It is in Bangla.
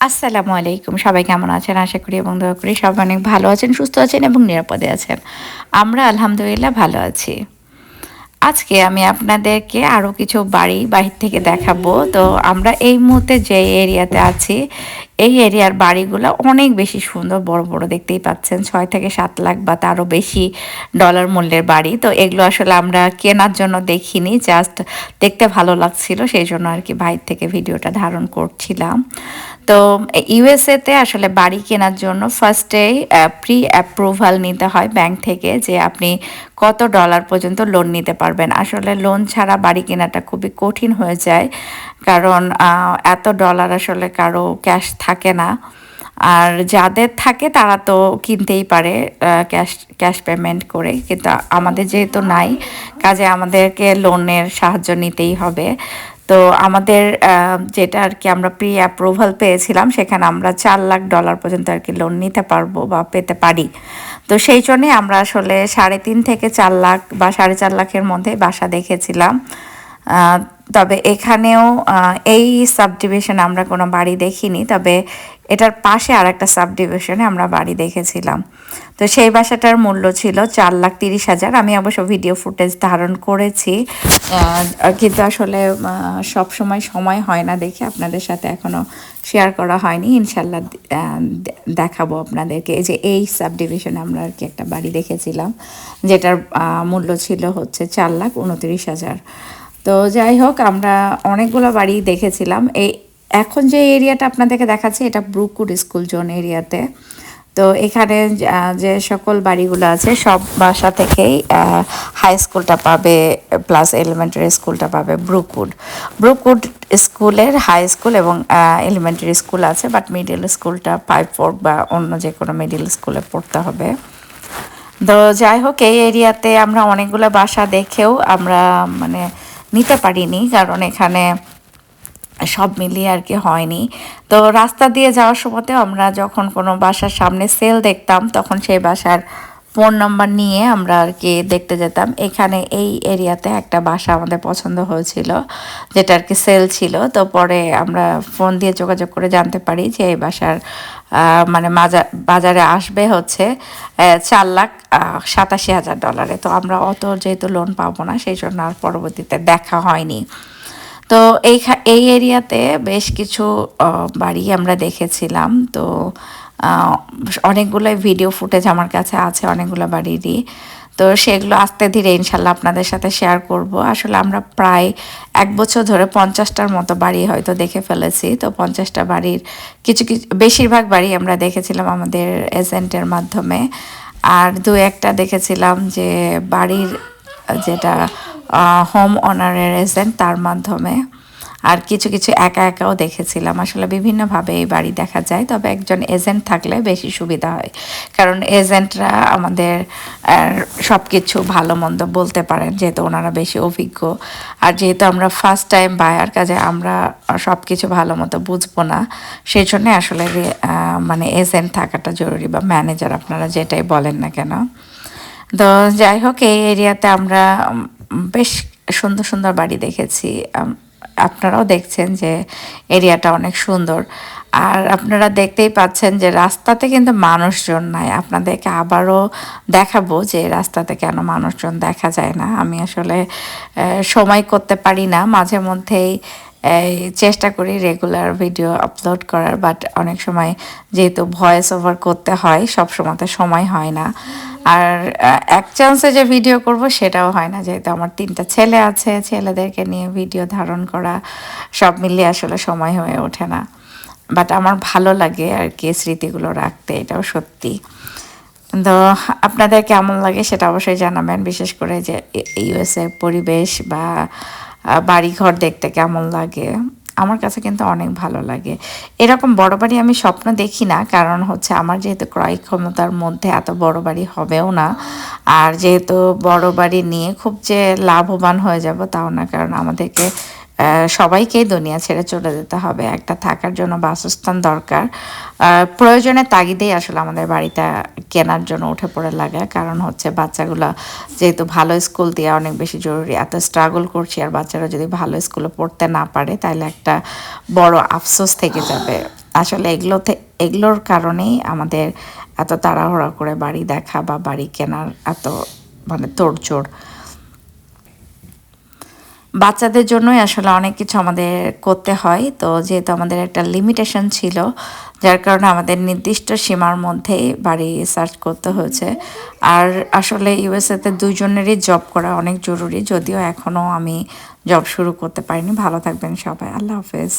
আসসালামু আলাইকুম। সবাই কেমন আছেন? আশা করি এবং দোয়া করি সবাই অনেক ভালো আছেন, সুস্থ আছেন এবং নিরাপদে আছেন। আমরা আলহামদুলিল্লাহ ভালো আছি। আজকে আমি আপনাদেরকে আরও কিছু বাড়ি বাহির থেকে দেখাবো। তো আমরা এই মুহূর্তে যে এরিয়াতে আছি, এই এরিয়ার বাড়িগুলো অনেক বেশি সুন্দর, বড় বড় দেখতেই পাচ্ছেন। ৬ থেকে ৭ লাখ বা তারও বেশি ডলার মূল্যের বাড়ি। তো এগুলো আসলে আমরা কেনার জন্য দেখিনি, জাস্ট দেখতে ভালো লাগছিল, সেই জন্য আর কি বাইরে থেকে ভিডিওটা ধারণ করছিলাম। তো ইউএসএতে আসলে বাড়ি কেনার জন্য ফার্স্টেই প্রি অ্যাপ্রুভাল নিতে হয় ব্যাংক থেকে, যে আপনি কত ডলার পর্যন্ত লোন নিতে পারবেন। আসলে লোন ছাড়া বাড়ি কেনাটা খুবই কঠিন হয়ে যায়, কারণ এত ডলার আসলে কারো ক্যাশ থাকে না। আর যাদের থাকে তারা তো কিনতেই পারে ক্যাশ ক্যাশ পেমেন্ট করে, কিন্তু আমাদের যেহেতু নাই, কাজে আমাদেরকে লোনের সাহায্য নিতেই হবে। তো আমাদের যেটা আর কি আমরা প্রি অ্যাপ্রুভাল পেয়েছিলাম, সেখানে আমরা $4 লাখ পর্যন্ত আর কি লোন নিতে পারবো বা পেতে পারি। তো সেই জন্যে আমরা আসলে 3.5 থেকে 4 লাখ বা 4.5 লাখের মধ্যে বাসা দেখেছিলাম। তবে এখানেও এই সাবডিভিশনে আমরা কোনো বাড়ি দেখিনি, তবে এটার পাশে আর একটা সাবডিভিশনে আমরা বাড়ি দেখেছিলাম। তো সেই বাসাটার মূল্য ছিল 4,30,000। আমি অবশ্য ভিডিও ফুটেজ ধারণ করেছি, কিন্তু আসলে সব সময় হয় না দেখে আপনাদের সাথে এখনও শেয়ার করা হয়নি। ইনশাল্লাহ দেখাবো আপনাদেরকে। এই যে এই সাবডিভিশনে আমরা আর কি একটা বাড়ি দেখেছিলাম, যেটার মূল্য ছিল হচ্ছে 4,29,000। তো যাই হোক, আমরা অনেকগুলো বাড়ি দেখেছিলাম। এখন যে এরিয়াটা আপনাদেরকে দেখাচ্ছি, এটা ব্রুকউড স্কুল জোন এরিয়াতে। তো এখানে যে সকল বাড়িগুলো আছে, সব বাসা থেকেই হাই স্কুলটা পাবে, প্লাস এলিমেন্টারি স্কুলটা পাবে ব্রুকউড স্কুলের হাই স্কুল এবং এলিমেন্টারি স্কুল আছে, বাট মিডল স্কুলটা পাইপফোর্ড বা অন্য যে কোনো মিডল স্কুলে পড়তে হবে। তো যাই হোক, এই এরিয়াতে আমরা অনেকগুলো বাসা দেখেও আমরা মানে নিতে পারিনি, কারণ এখানে সব মিলিয়ে আর কি হয়নি। তো রাস্তা দিয়ে যাওয়ার সময়তেও আমরা যখন কোনো বাসার সামনে সেল দেখতাম, তখন সেই বাসার ফোন নাম্বার নিয়ে আমরা আর কি দেখতে যেতাম। এখানে এই এরিয়াতে একটা বাসা আমাদের পছন্দ হয়েছিল, যেটা আর কি সেল ছিল। তো পরে আমরা ফোন দিয়ে যোগাযোগ করে জানতে পারি যে এই বাসার মানে বাজারে আসবে হচ্ছে $4,87,000। তো আমরা অত যেহেতু লোন পাবো না, সেই জন্য আর পরবর্তীতে দেখা হয়নি। তো এই এরিয়াতে বেশ কিছু বাড়ি আমরা দেখেছিলাম। তো অনেকগুলো ভিডিও ফুটেজ আমার কাছে আছে অনেকগুলো বাড়িরই। তো সেগুলো আস্তে ধীরে ইনশাল্লাহ আপনাদের সাথে শেয়ার করব। আসলে আমরা প্রায় 1 বছর ধরে 50টার মতো বাড়ি হয়তো দেখে ফেলেছি। তো 50টা বাড়ির কিছু বেশিরভাগ বাড়ি আমরা দেখেছিলাম আমাদের এজেন্টের মাধ্যমে, আর দু একটা দেখেছিলাম যে বাড়ির যেটা হোম ওনারের এজেন্ট, তার মাধ্যমে। আর কিছু কিছু একা একাও দেখেছিলাম। আসলে বিভিন্নভাবে এই বাড়ি দেখা যায়, তবে একজন এজেন্ট থাকলে বেশি সুবিধা হয়, কারণ এজেন্টরা আমাদের সব কিছু ভালো মন্দ বলতে পারেন, যেহেতু ওনারা বেশি অভিজ্ঞ। আর যেহেতু আমরা ফার্স্ট টাইম বায়ার, কাজে আমরা সব কিছু ভালো মতো বুঝবো না, সেই জন্যে আসলে মানে এজেন্ট থাকাটা জরুরি, বা ম্যানেজার, আপনারা যেটাই বলেন না কেন। তো যাই হোক, এই এরিয়াতে আমরা বেশ সুন্দর সুন্দর বাড়ি দেখেছি। আপনারাও দেখছেন যে এরিয়াটা অনেক সুন্দর। আর আপনারা দেখতেই পাচ্ছেন যে রাস্তাতে কিন্তু মানুষজন নাই। আপনাদেরকে আবারও দেখাবো যে রাস্তাতে কেন মানুষজন দেখা যায় না। আমি আসলে সময় করতে পারি না, মাঝে মধ্যেই চেষ্টা করি রেগুলার ভিডিও আপলোড করার, বাট অনেক সময় যেহেতু ভয়েস ওভার করতে হয়, সব সময়তে সময় হয় না। আর এক চান্সে যে ভিডিও করব সেটাও হয় না, যেহেতু আমার 3টা ছেলে আছে, ছেলেদেরকে নিয়ে ভিডিও ধারণ করা সব মিলিয়ে আসলে সময় হয়ে ওঠে না। বাট আমার ভালো লাগে আর কি স্মৃতিগুলো রাখতে, এটাও সত্যি। তো আপনাদের কেমন লাগে সেটা অবশ্যই জানাবেন, বিশেষ করে যে ইউএসএ পরিবেশ বা বাড়িঘর দেখতে কেমন লাগে। আমার কাছে কিন্তু অনেক ভালো লাগে। এরকম বড় বাড়ি আমি স্বপ্ন দেখি না, কারণ হচ্ছে আমার যেহেতু ক্রয় ক্ষমতার মধ্যে এত বড় বাড়ি হবেও না, আর যেহেতু বড় বাড়ি নিয়ে খুব যে লাভবান হয়ে যাব তাও না, কারণ আমাদেরকে সবাইকেই দুনিয়া ছেড়ে চলে যেতে হবে, একটা থাকার জন্য বাসস্থান দরকার। প্রয়োজনের তাগিদেই আসলে আমাদের বাড়িটা কেনার জন্য উঠে পড়ে লাগা, কারণ হচ্ছে বাচ্চাগুলো যেহেতু ভালো স্কুল দেওয়া অনেক বেশি জরুরি। এত স্ট্রাগল করছি, আর বাচ্চারা যদি ভালো স্কুলে পড়তে না পারে তাহলে একটা বড় আফসোস থেকে যাবে। আসলে এগুলোর কারণেই আমাদের এত তাড়াহুড়া করে বাড়ি দেখা বা বাড়ি কেনার এত মানে তোড়জোড়। বাচ্চাদের জন্যই আসলে অনেক কিছু আমাদের করতে হয়, তো যেহেতু আমাদের একটা লিমিটেশন ছিল, যার কারণে আমাদের নির্দিষ্ট সীমার মধ্যেই বাড়ি সার্চ করতে হয়েছে। আর আসলে ইউএসএতে দুইজনেরই জব করা অনেক জরুরি, যদিও এখনও আমি জব শুরু করতে পারিনি। ভালো থাকবেন সবাই, আল্লাহ হাফেজ।